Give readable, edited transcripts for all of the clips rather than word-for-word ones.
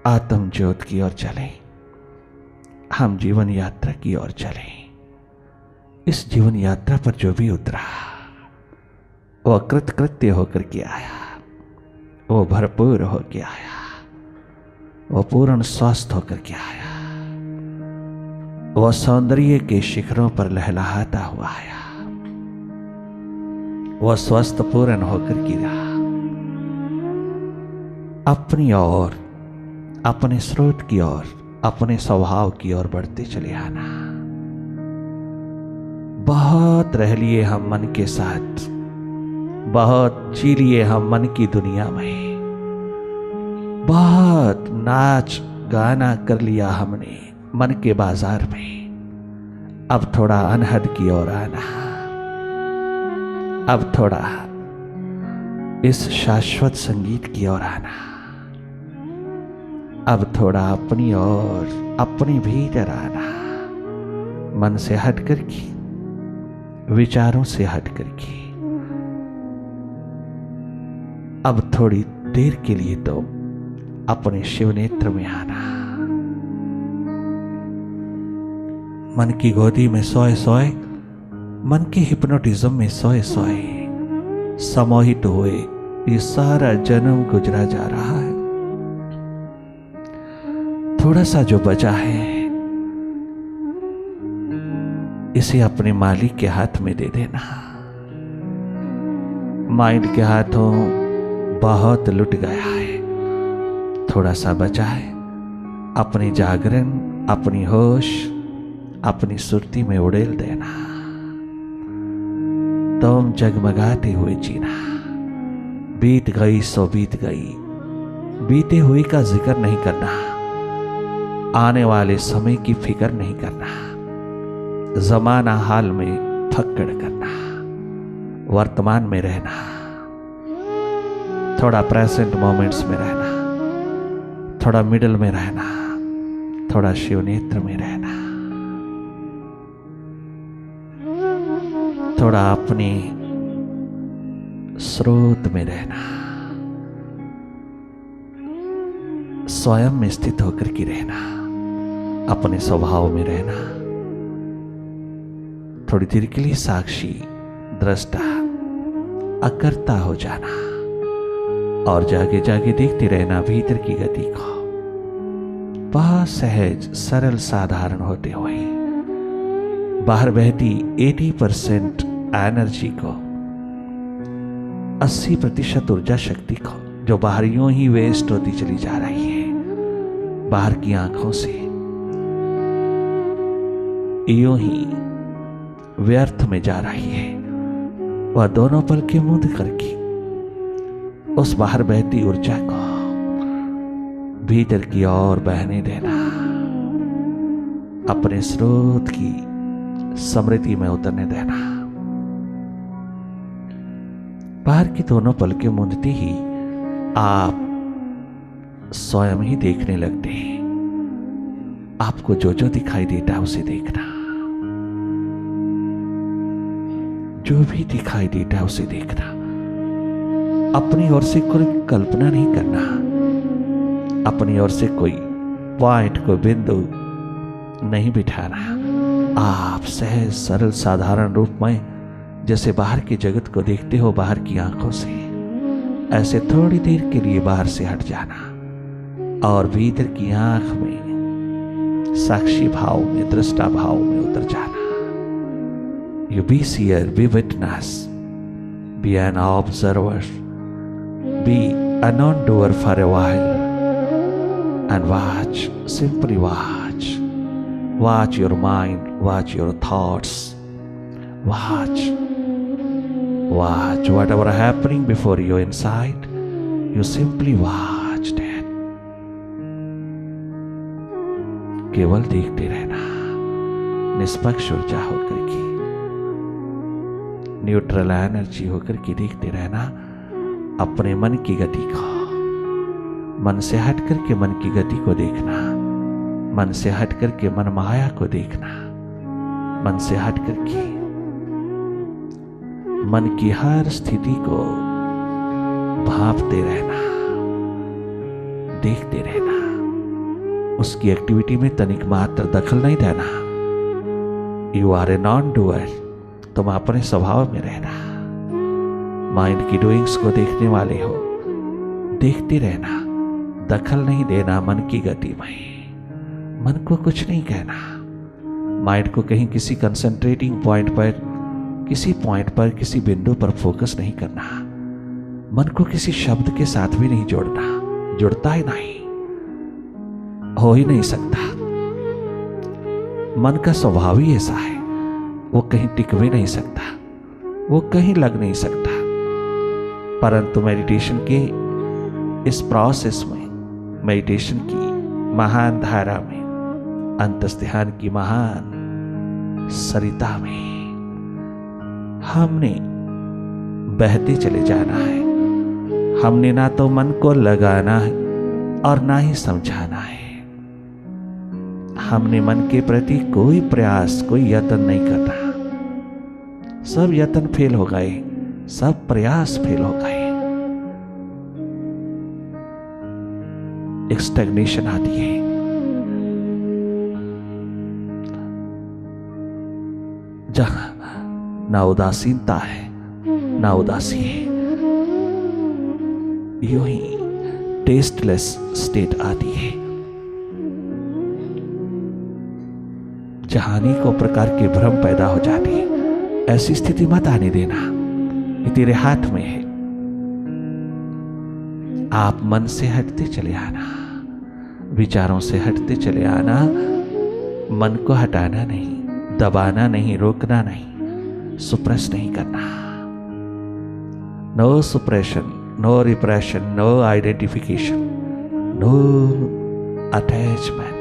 आत्म ज्योत की ओर चलें, हम जीवन यात्रा की ओर चलें। इस जीवन यात्रा पर जो भी उतरा वो कृतकृत्य होकर के आया, वो भरपूर होकर आया, वो पूर्ण स्वस्थ होकर के आया, वो सौंदर्य के शिखरों पर लहलहाता हुआ आया, वो स्वस्थ पूर्ण होकर के रहा। अपनी ओर, अपने स्रोत की ओर, अपने स्वभाव की ओर बढ़ते चले आना। बहुत रह लिए हम मन के साथ, बहुत जी लिए हम मन की दुनिया में, बहुत नाच गाना कर लिया हमने मन के बाजार में। अब थोड़ा अनहद की ओर आना, अब थोड़ा इस शाश्वत संगीत की ओर आना, अब थोड़ा अपनी ओर, अपने भीतर आना, मन से हट करके, विचारों से हट करके। अब थोड़ी देर के लिए तो अपने शिव नेत्र में आना। मन की गोदी में सोए सोए, मन के हिप्नोटिज्म में सोए सोए सम्मोहित हुए ये सारा जन्म गुजरा जा रहा है। थोड़ा सा जो बचा है इसे अपने मालिक के हाथ में दे देना। माइंड के हाथों बहुत लुट गया है, थोड़ा सा बचा है। अपनी जागरण, अपनी होश, अपनी सुरती में उड़ेल देना। तुम जगमगाते हुए जीना। बीत गई सो बीत गई, बीते हुए का जिक्र नहीं करना, आने वाले समय की फिक्र नहीं करना, जमाना हाल में फक्कड़ करना, वर्तमान में रहना, थोड़ा प्रेजेंट मोमेंट्स में रहना, थोड़ा मिडल में रहना, थोड़ा शिव नेत्र में रहना, थोड़ा अपने स्रोत में रहना, स्वयं में स्थित होकर के रहना, अपने स्वभाव में रहना। थोड़ी देर के लिए साक्षी, दृष्टा, अकर्ता हो जाना और जागे जागे देखते रहना भीतर की गति को। बहुत सहज, सरल, साधारण होते हुए बाहर बहती 80% एनर्जी को, 80% ऊर्जा शक्ति को, जो बाहर यूं ही वेस्ट होती चली जा रही है, बाहर की आंखों से यूं ही व्यर्थ में जा रही है, वह दोनों पल के मूंद करके उस बाहर बहती ऊर्जा को भीतर की ओर बहने देना, अपने स्रोत की समृद्धि में उतरने देना। बाहर की दोनों पलकें मूंदते ही आप स्वयं ही देखने लगते हैं। आपको जो जो दिखाई देता है उसे देखना, जो भी दिखाई देता है उसे देखना। अपनी ओर से कोई कल्पना नहीं करना, अपनी ओर से कोई पॉइंट, कोई बिंदु नहीं बिठाना। आप सहज, सरल, साधारण रूप में जैसे बाहर की जगत को देखते हो बाहर की आंखों से, ऐसे थोड़ी देर के लिए बाहर से हट जाना और भीतर की आंख में साक्षी भाव में, दृष्टा भाव में उतर जाना। You be seer, be witness, be an observer, be a non-doer for a while, and watch, simply watch. Watch your mind, watch your thoughts, watch whatever happening before you inside, you simply watched it. केवल देखते रहना, निष्पक्ष ऊर्जा होकर के, neutral energy होकर के देखते रहना अपने मन की गति को। मन से हट करके मन की गति को देखना, मन से हट करके मन माया को देखना, मन से हट करके मन की हर स्थिति को भांपते रहना, देखते रहना। उसकी एक्टिविटी में तनिक मात्र दखल नहीं देना। You are a non doer, तुम अपने स्वभाव में रहना। माइंड की डूइंग्स को देखने वाले हो, देखते रहना, दखल नहीं देना मन की गति में। मन को कुछ नहीं कहना। माइंड को कहीं किसी कंसंट्रेटिंग पॉइंट पर, किसी पॉइंट पर, किसी बिंदु पर फोकस नहीं करना। मन को किसी शब्द के साथ भी नहीं जोड़ना, जुड़ता ही नहीं, हो ही नहीं सकता। मन का स्वभाव ही ऐसा है, वो कहीं टिक भी नहीं सकता, वो कहीं लग नहीं सकता। परंतु मेडिटेशन के इस प्रोसेस में, मेडिटेशन की महान धारा में, अंतस्ध्यान की महान सरिता में हमने बहते चले जाना है। हमने ना तो मन को लगाना है और ना ही समझाना है। हमने मन के प्रति कोई प्रयास, कोई यत्न नहीं करना। सब यत्न फेल हो गए, सब प्रयास फेल हो गए। एक स्टैग्नेशन आती है। जहां ना उदासीनता है, ना उदासी है, यूं ही टेस्टलेस स्टेट आती है। जहां अनेकों प्रकार के भ्रम पैदा हो जाती है। ऐसी स्थिति मत आने देना, ये तेरे हाथ में है। आप मन से हटते चले आना, विचारों से हटते चले आना। मन को हटाना नहीं, दबाना नहीं, रोकना नहीं, सुप्रेस नहीं करना। No suppression, no repression, no identification, no attachment.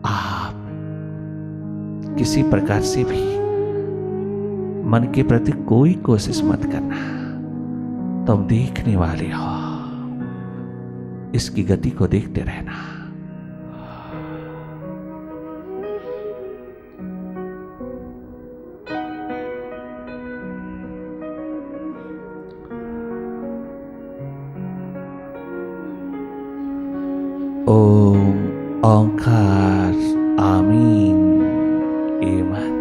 आप किसी प्रकार से भी मन के प्रति कोई कोशिश मत करना। तुम देखने वाले हो, इसकी गति को देखते रहना। ओम ओंकार आमीन एमन।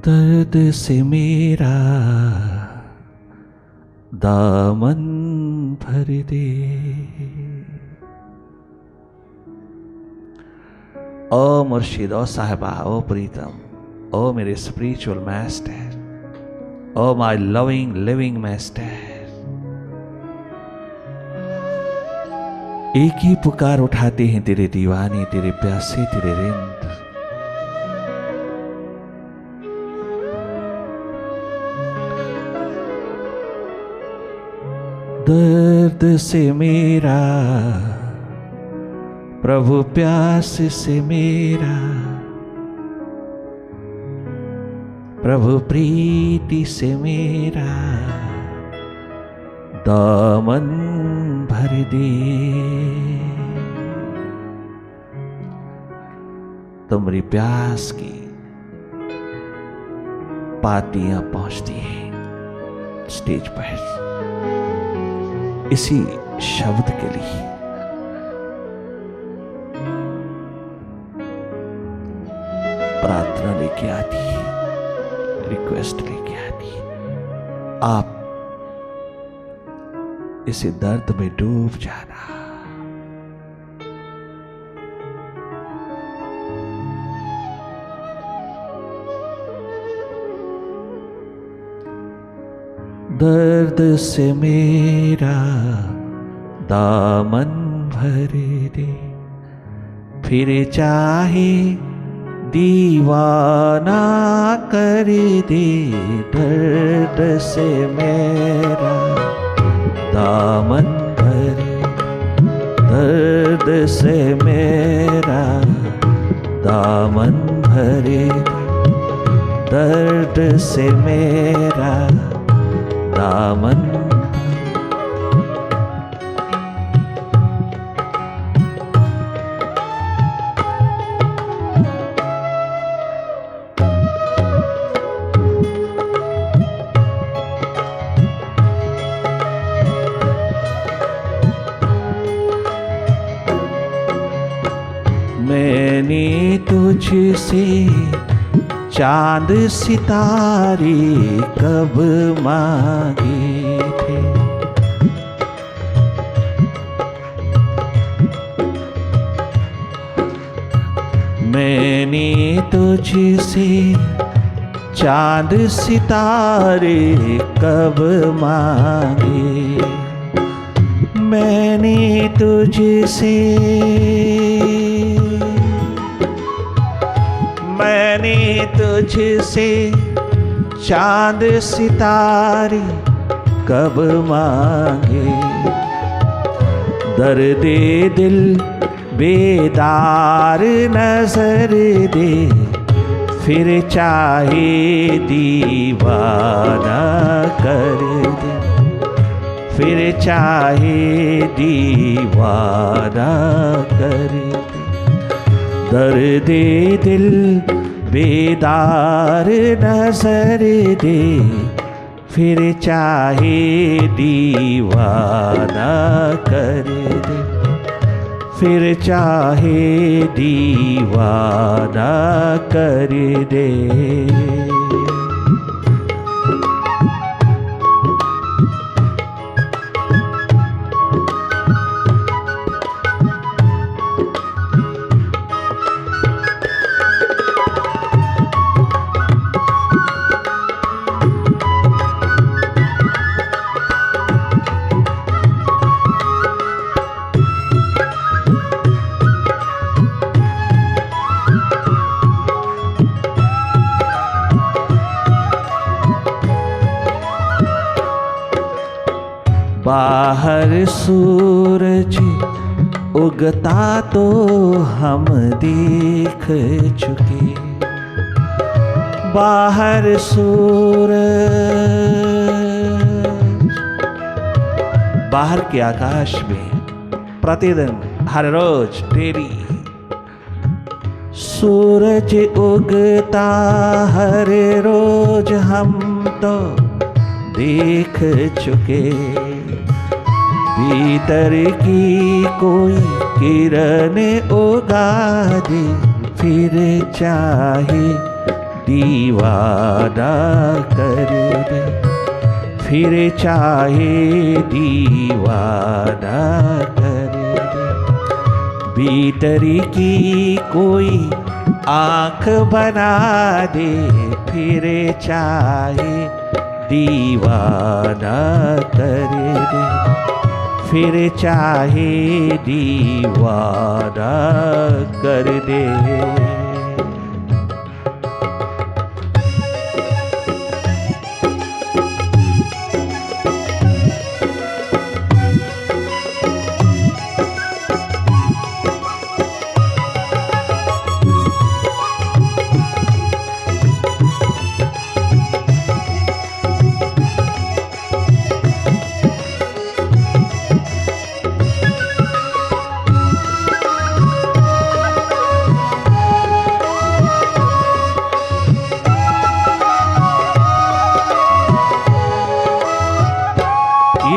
दर्द से मेरा दामन भर दे, ओ मुर्शिद, ओ साहिबा, ओ प्रीतम, ओ मेरे spiritual master, oh my loving living master. एक ही पुकार उठाते हैं तेरे दीवाने, तेरे प्यासे, तेरे रिंद। दर्द से मेरा प्रभु, प्यास से मेरा प्रभु, प्रीति से मेरा दामन भर दे। तुम्हारी प्यास की पातियां पहुंचती हैं स्टेज पर इसी शब्द के लिए। प्रार्थना लेके आती है, रिक्वेस्ट लेके आती है। आप इसे दर्द में डूब जाना। दर्द से मेरा दामन भर दे, फिर चाहे दीवाना कर दे। दर्द से मेरा दामन भर, दर्द से मेरा दामन भर दे। दर्द से मेरा दामन, मैंने तुझसे चांद सितारे कब मांगे थे। मैंने तुझसे चांद सितारे कब मांगे। मैंने तुझसे चांद सितारे कब मांगे। दर्दे दिल बेदार नजर दे, फिर चाहे दीवाना कर दे। फिर चाहे दीवाना कर दे। दर्दे दिल बेदार नजर दे, फिर चाहे दीवाना कर दे। फिर चाहे दीवाना कर दे। बाहर सूरज उगता तो हम देख चुके। बाहर सूरज, बाहर के आकाश में प्रतिदिन हर रोज डेली सूरज उगता हर रोज हम तो देख चुके। भीतर की कोई किरण उगा दे, फिर चाहे दीवाना कर दे। फिर चाहे दीवाना कर दे। भीतर की कोई आँख बना दे, फिर चाहे दीवाना कर दे। फिर चाहे दीवाना कर दे।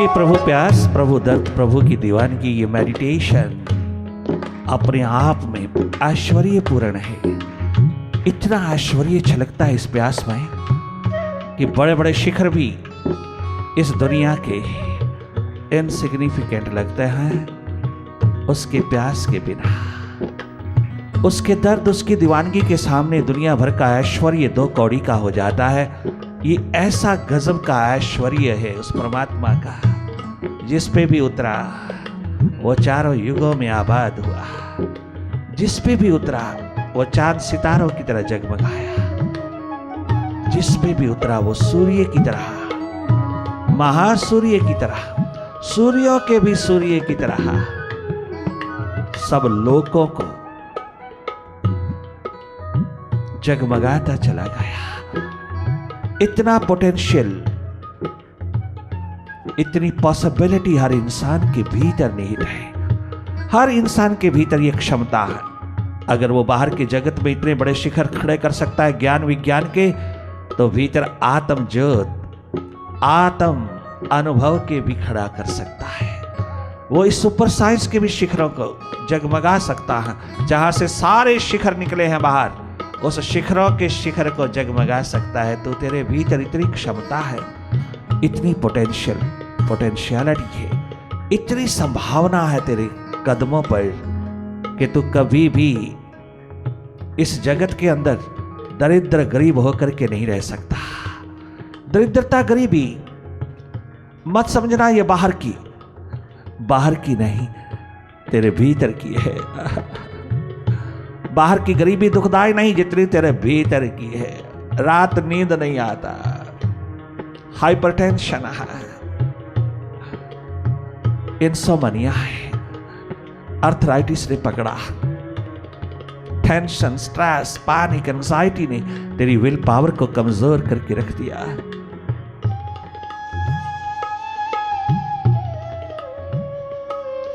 प्रभु प्यास, प्रभु दर्द, प्रभु की दीवानगी, ये मेडिटेशन अपने आप में ऐश्वर्यपूर्ण है। इतना ऐश्वर्य छलकता है इस प्यास में कि बड़े बड़े शिखर भी इस दुनिया के इनसिग्निफिकेंट लगते हैं उसके प्यास के बिना। उसके दर्द, उसकी दीवानगी के सामने दुनिया भर का ऐश्वर्य दो कौड़ी का हो जाता है। ये ऐसा गजब का ऐश्वर्य है उस परमात्मा का, जिस पे भी उतरा वो चारों युगों में आबाद हुआ। जिस पे भी उतरा वो चांद सितारों की तरह जगमगाया। जिस पे भी उतरा वो सूर्य की तरह, महासूर्य की तरह, सूर्यों के भी सूर्य की तरह सब लोगों को जगमगाता चला गया। इतना पोटेंशियल, इतनी पॉसिबिलिटी हर इंसान के भीतर निहित है। हर इंसान के भीतर ये क्षमता है। अगर वो बाहर के जगत में इतने बड़े शिखर खड़े कर सकता है ज्ञान विज्ञान के, तो भीतर आत्म ज्योत, आत्म अनुभव के भी खड़ा कर सकता है। वो इस सुपर साइंस के भी शिखरों को जगमगा सकता है। जहां से सारे शिखर निकले हैं बाहर, उस शिखरों के शिखर को जगमगा सकता है। तो तेरे भीतर इतनी क्षमता है, इतनी पोटेंशियलिटी है, इतनी संभावना है तेरे कदमों पर कि तू कभी भी इस जगत के अंदर दरिद्र गरीब होकर के नहीं रह सकता। दरिद्रता गरीबी मत समझना ये बाहर की नहीं, तेरे भीतर की है। बाहर की गरीबी दुखदाई नहीं जितनी तेरे भीतर की है। रात नींद नहीं आता, हाइपरटेंशन है, इंसोमनिया है, अर्थराइटिस ने पकड़ा, टेंशन, स्ट्रेस, पैनिक, एंजाइटी ने तेरी विल पावर को कमजोर करके रख दिया।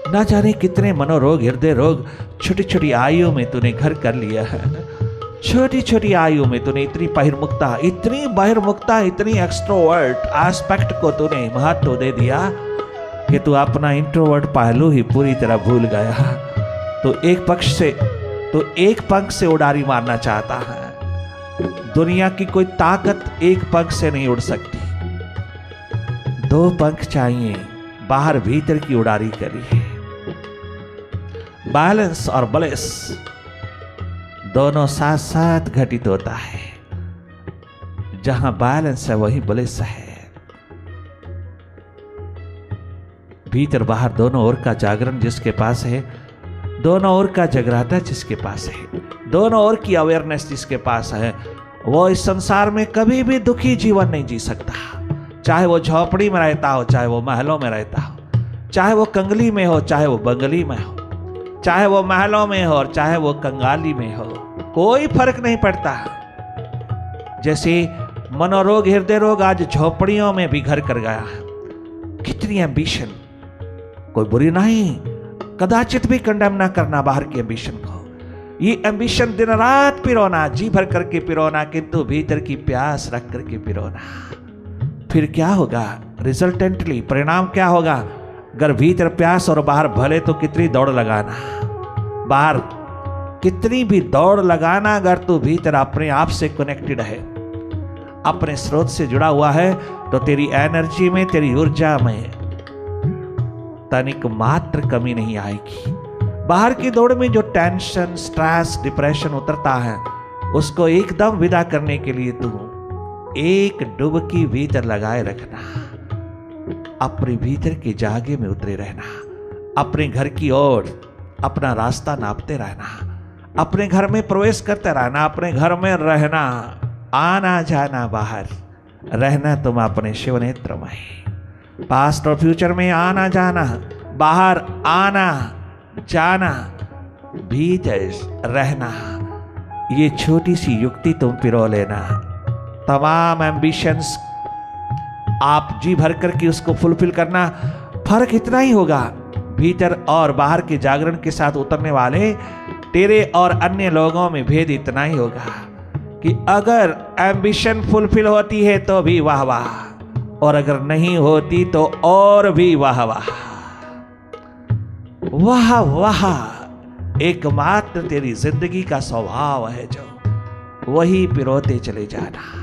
ना जाने कितने मनोरोग, हृदय रोग छोटी छोटी आयु में तूने घर कर लिया है। छोटी छोटी आयु में तूने इतनी बहिर्मुखता, इतनी एक्सट्रोवर्ट एस्पेक्ट को तूने महत्व दे दिया कि तू अपना इंट्रोवर्ट पहलू ही पूरी तरह भूल गया। तो एक पंख से उड़ारी मारना चाहता है। दुनिया की कोई ताकत एक पंख से नहीं उड़ सकती, 2 पंख चाहिए। बाहर भीतर की उड़ारी करिए। बैलेंस और ब्लेस दोनों साथ साथ घटित होता है। जहां बैलेंस है वही ब्लेस है। भीतर बाहर दोनों ओर का जागरण जिसके पास है, दोनों ओर का जगराता जिसके पास है, दोनों ओर की अवेयरनेस जिसके पास है, वो इस संसार में कभी भी दुखी जीवन नहीं जी सकता। चाहे वो झोपड़ी में रहता हो, चाहे वो महलों में रहता हो, चाहे वो कंगली में हो, चाहे वो बंगली में हो, चाहे वो महलों में हो और चाहे वो कंगाली में हो, कोई फर्क नहीं पड़ता। जैसे मनोरोग, हृदय रोग आज झोपड़ियों में भी घर कर गया है। कितनी एम्बिशन, कोई बुरी नहीं, कदाचित भी कंडेम ना करना बाहर की एम्बिशन को। ये एम्बिशन दिन रात पिरोना, जी भर करके पिरोना, किंतु भीतर की प्यास रख करके पिरोना। फिर क्या होगा? रिजल्टेंटली परिणाम क्या होगा? अगर भीतर प्यास और बाहर भले तो कितनी दौड़ लगाना, बाहर कितनी भी दौड़ लगाना, अगर तू भीतर अपने आप से कनेक्टेड है, अपने स्रोत से जुड़ा हुआ है, तो तेरी एनर्जी में, तेरी ऊर्जा में तनिक मात्र कमी नहीं आएगी। बाहर की दौड़ में जो टेंशन, स्ट्रेस, डिप्रेशन उतरता है, उसको एकदम विदा करने के लिए तू एक डुबकी भीतर लगाए रखना, अपने भीतर के जागे में उतरे रहना, अपने घर की ओर अपना रास्ता नापते रहना, अपने घर में प्रवेश करते रहना, अपने घर में रहना, आना जाना बाहर रहना तुम अपने शिव नेत्र में। पास्ट और फ्यूचर में आना जाना, बाहर आना जाना, भीतर रहना। ये छोटी सी युक्ति तुम पिरो लेना। तमाम एम्बिशंस आप जी भर करके उसको फुलफिल करना। फर्क इतना ही होगा, भीतर और बाहर के जागरण के साथ उतरने वाले तेरे और अन्य लोगों में भेद इतना ही होगा कि अगर एम्बिशन फुलफिल होती है तो भी वाह वाह, और अगर नहीं होती तो और भी वाह वाह। वाह वाह एकमात्र तेरी जिंदगी का स्वभाव है, जो वही पिरोते चले जाना।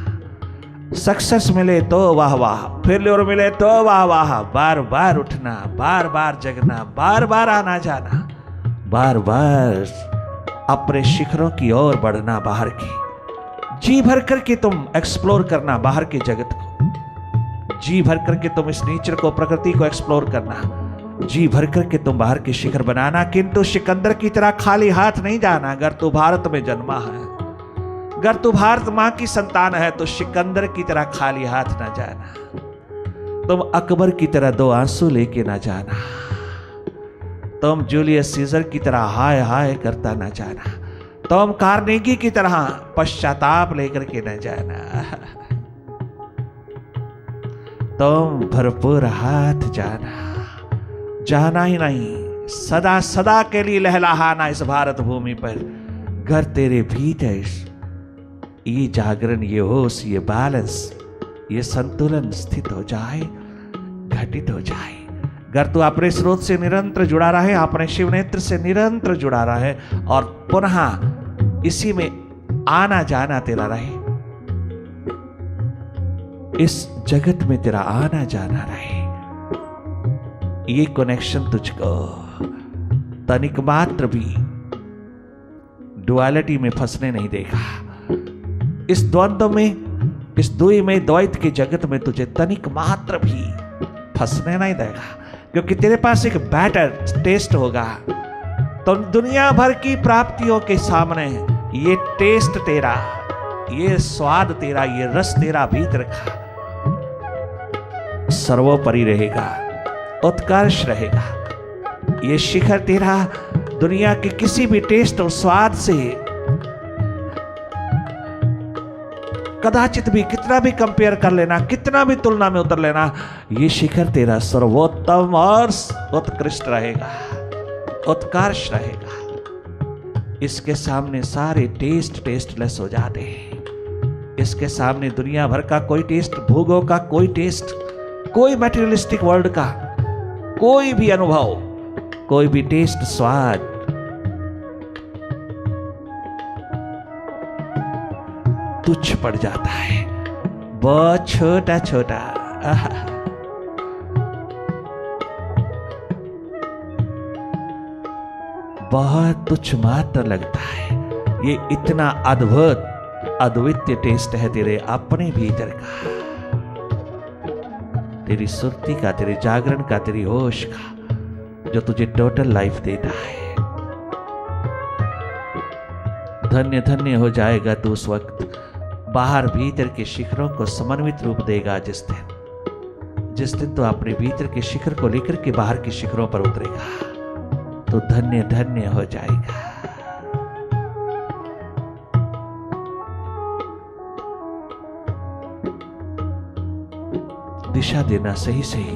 सक्सेस मिले तो वाह वाह, फेल्योर मिले तो वाह वाह, बार बार उठना, बार बार जगना, बार बार आना जाना, बार बार अपने शिखरों की ओर बढ़ना, बाहर की जी भर करके तुम एक्सप्लोर करना, बाहर के जगत को जी भर करके तुम इस नेचर को, प्रकृति को एक्सप्लोर करना, जी भर करके तुम बाहर के शिखर बनाना। किंतु सिकंदर की तरह खाली हाथ नहीं जाना। अगर तू भारत में जन्मा है, अगर तू भारत मां की संतान है, तो सिकंदर की तरह खाली हाथ ना जाना। तुम अकबर की तरह 2 आंसू लेके ना जाना। तुम जूलियस सीजर की तरह हाय हाय करता ना जाना। तुम कार्नेगी की तरह पश्चाताप लेकर के न जाना। तुम भरपूर हाथ जाना, जाना ही नहीं, सदा सदा के लिए लहलहाना इस भारत भूमि पर। घर तेरे भीतर ये जागरण, ये होश, ये बैलेंस, ये संतुलन स्थित हो जाए, घटित हो जाए। अगर तू अपने स्रोत से निरंतर जुड़ा रहे, अपने शिव नेत्र से निरंतर जुड़ा रहे और पुनः इसी में आना जाना तेरा रहे, इस जगत में तेरा आना जाना रहे, ये कनेक्शन तुझको तनिक मात्र भी डुअलिटी में फंसने नहीं देगा। इस द्वंद्व में, इस दुई में, द्वैत के जगत में तुझे तनिक मात्र भी फंसने नहीं देगा, क्योंकि तेरे पास एक बेटर टेस्ट होगा। तो दुनिया भर की प्राप्तियों के सामने ये टेस्ट तेरा, ये स्वाद तेरा, ये रस तेरा भीतर का सर्वोपरि रहेगा, उत्कर्ष रहेगा। ये शिखर तेरा दुनिया के किसी भी टेस्ट और स्वाद से कदाचित भी, कितना भी कंपेयर कर लेना, कितना भी तुलना में उतर लेना, ये शिखर तेरा सर्वोत्तम और उत्कृष्ट रहेगा, उत्कर्ष रहेगा। इसके सामने सारे टेस्ट टेस्टलेस हो जाते हैं। इसके सामने दुनिया भर का कोई टेस्ट, भोगों का कोई टेस्ट, कोई मटेरियलिस्टिक वर्ल्ड का कोई भी अनुभव, कोई भी टेस्ट, स्वाद तुच्छ पड़ जाता है, बहुत छोटा छोटा। बहुत तुच्छ मात्र लगता है। ये इतना अद्भुत अद्वितीय टेस्ट है तेरे अपने भीतर का, तेरी सुरती का, तेरे जागरण का, तेरी होश का, जो तुझे टोटल लाइफ देता है। धन्य धन्य हो जाएगा तू उस वक्त, बाहर भीतर के शिखरों को समन्वित रूप देगा जिस दिन तो अपने भीतर के शिखर को लेकर के बाहर के शिखरों पर उतरेगा, तो धन्य धन्य हो जाएगा। दिशा देना सही सही।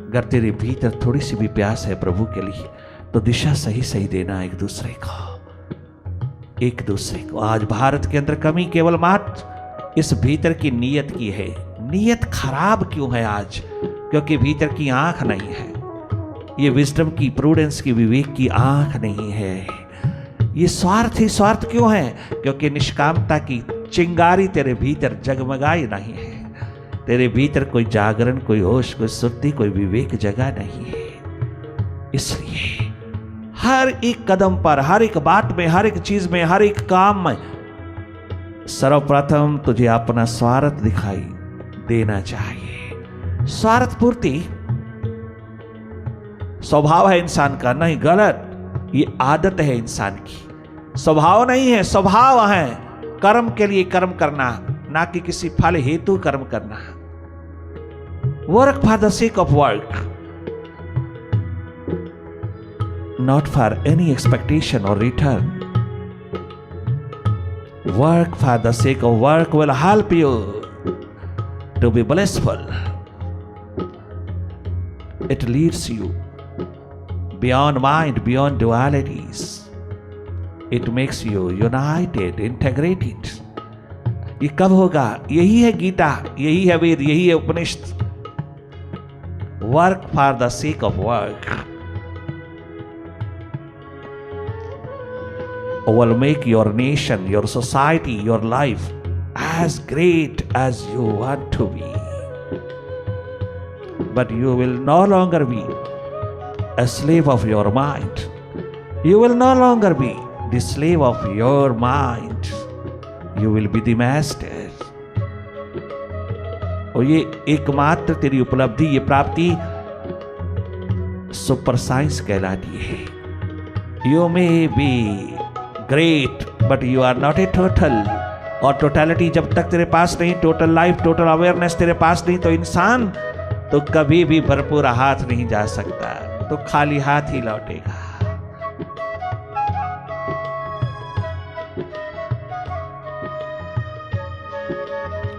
अगर तेरे भीतर थोड़ी सी भी प्यास है प्रभु के लिए, तो दिशा सही सही देना एक दूसरे को, एक दूसरे को। आज भारत के अंदर कमी केवल मात्र इस भीतर की नीयत की है। नीयत खराब क्यों है आज? क्योंकि भीतर की आंख नहीं है। ये विजडम की, प्रूडेंस की, विवेक की आंख नहीं है। ये स्वार्थ ही स्वार्थ क्यों है? क्योंकि निष्कामता की चिंगारी तेरे भीतर जगमगाई नहीं है। तेरे भीतर कोई जागरण, कोई होश, कोई सुर्ती, कोई विवेक जगह नहीं है। इसलिए हर एक कदम पर, हर एक बात में, हर एक चीज में, हर एक काम में सर्वप्रथम तुझे अपना स्वार्थ दिखाई देना चाहिए। स्वार्थ पूर्ति स्वभाव है इंसान का, नहीं, गलत। ये आदत है इंसान की, स्वभाव नहीं है। स्वभाव है कर्म के लिए कर्म करना, ना कि किसी फल हेतु कर्म करना। Work for the sake of work, not for any expectation or return. Work for the sake of work will help you to be blissful. It leads you beyond mind, beyond dualities. It makes you united, integrated. ये कब होगा? यही है गीता, यही है वेद, यही है उपनिषद। Work for the sake of work will make your nation, your society, your life as great as you want to be. But you will no longer be a slave of your mind. You will no longer be the slave of your mind. You will be the master. और ये एकमात्र तेरी उपलब्धि, ये प्राप्ति super science कहलाती है। You may be great but you are not a total. और टोटलिटी जब तक तेरे पास नहीं, टोटल लाइफ, टोटल अवेयरनेस तेरे पास नहीं, तो इंसान तो कभी भी भरपूर हाथ नहीं जा सकता, तो खाली हाथ ही लौटेगा।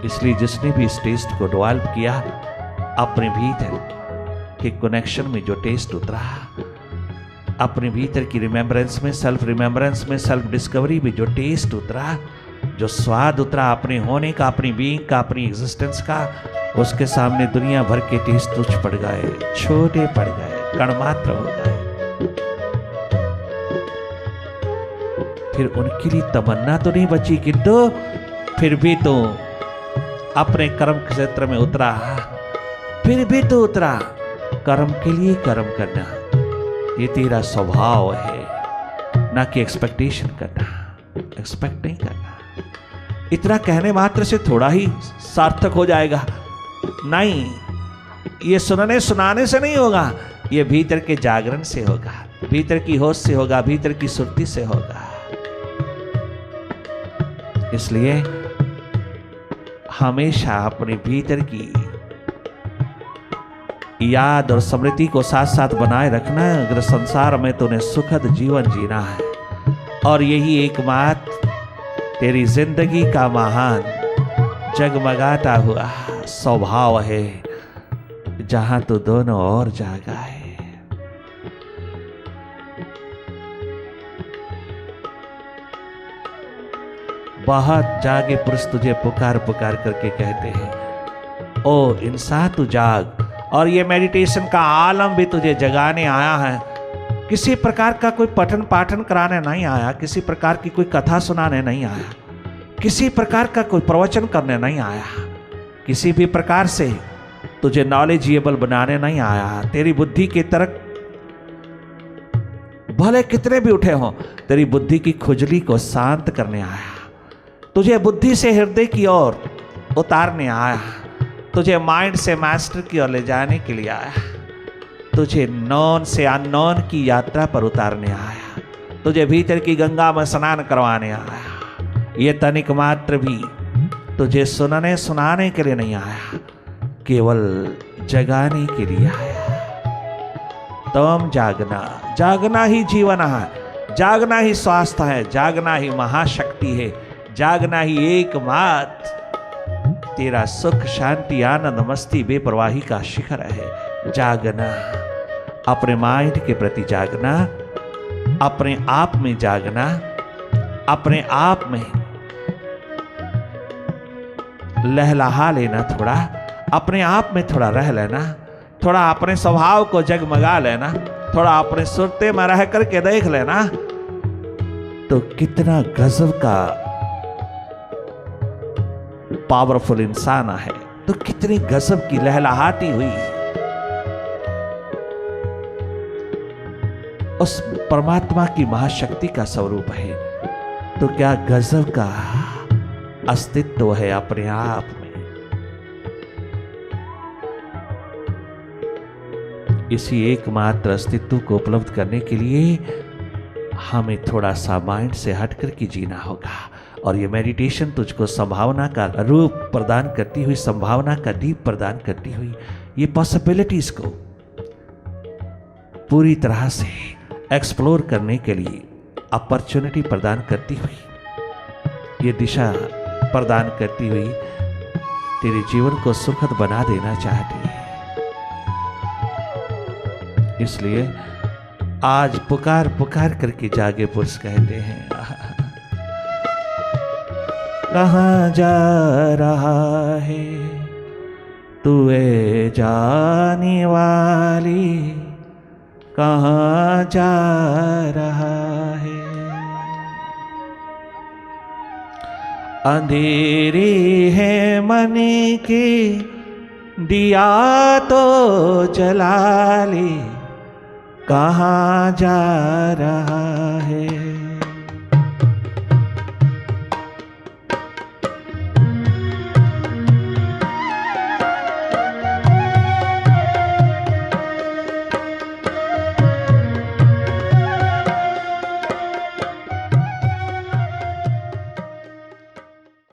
इसलिए जिसने भी इस टेस्ट को डेवलप किया, अपने भीतर के कनेक्शन में जो टेस्ट उतरा, अपने भीतर की रिमेम्बरेंस में, सेल्फ रिमेम्बरेंस में, सेल्फ डिस्कवरी में जो टेस्ट उतरा, जो स्वाद उतरा अपने होने का, अपनी बीइंग का, अपनी एग्जिस्टेंस का, उसके सामने दुनिया भर के टेस्ट तुच्छ पड़ गए, छोटे पड़ गए, कणमात्र हो गए। फिर उनके लिए तमन्ना तो नहीं बची, किंतु फिर भी तो अपने कर्म क्षेत्र में उतरा, फिर भी तो उतरा। कर्म के लिए कर्म करना ये तेरा स्वभाव है, ना कि एक्सपेक्टेशन करना। एक्सपेक्ट नहीं करना। इतना कहने मात्र से थोड़ा ही सार्थक हो जाएगा, नहीं। ये सुनने सुनाने से नहीं होगा, ये भीतर के जागरण से होगा, भीतर की होश से होगा, भीतर की सुरती से होगा। इसलिए हमेशा अपने भीतर की याद और स्मृति को साथ साथ बनाए रखना है अगर संसार में तूने सुखद जीवन जीना है। और यही एकमात्र तेरी जिंदगी का महान जगमगाता हुआ स्वभाव है, जहां तू दोनों ओर जागा है। बहुत जागे पुरुष तुझे पुकार पुकार करके कहते हैं, ओ इंसान तू जाग। और ये मेडिटेशन का आलम भी तुझे जगाने आया है। किसी प्रकार का कोई पठन पाठन कराने नहीं आया, किसी प्रकार की कोई कथा सुनाने नहीं आया, किसी प्रकार का कोई प्रवचन करने नहीं आया, किसी भी प्रकार से तुझे नॉलेजेबल बनाने नहीं आया। तेरी बुद्धि के तर्क भले कितने भी उठे हों, तेरी बुद्धि की खुजली को शांत करने आया। तुझे बुद्धि से हृदय की ओर उतारने आया, तुझे माइंड से मास्टर की ओर ले जाने के लिए आया, तुझे नॉन से अननोन की यात्रा पर उतारने आया, तुझे भीतर की गंगा में स्नान करवाने आया। ये तनिक मात्र भी तुझे सुनने सुनाने के लिए नहीं आया, केवल जगाने के लिए आया। तुम जागना, जागना ही जीवन है, जागना ही स्वास्थ्य है, जागना ही महाशक्ति है, जागना ही एकमात्र तेरा सुख शांति आनंद मस्ती बेपरवाही का शिखर है। जागना, अपने माइंड के प्रति जागना, अपने आप में जागना, अपने आप में लहलहा लेना, थोड़ा अपने आप में थोड़ा रह लेना, थोड़ा अपने स्वभाव को जगमगा लेना, थोड़ा अपने सुरते में रह करके देख लेना, तो कितना गजब का पावरफुल इंसान है, तो कितनी गजब की लहलहाती हुई उस परमात्मा की महाशक्ति का स्वरूप है। तो क्या गजब का अस्तित्व है अपने आप में। इसी एकमात्र अस्तित्व को उपलब्ध करने के लिए हमें थोड़ा सा माइंड से हटकर के जीना होगा। और ये मेडिटेशन तुझको संभावना का रूप प्रदान करती हुई, संभावना का दीप प्रदान करती हुई, ये पॉसिबिलिटीज को पूरी तरह से एक्सप्लोर करने के लिए अपॉर्चुनिटी प्रदान करती हुई, ये दिशा प्रदान करती हुई तेरे जीवन को सुखद बना देना चाहती है। इसलिए आज पुकार पुकार करके जागे पुरुष कहते हैं, कहाँ जा रहा है तू ए जाने वाली, कहाँ जा रहा है। अंधेरी है मन की दिया तो जला ले, कहाँ जा रहा है।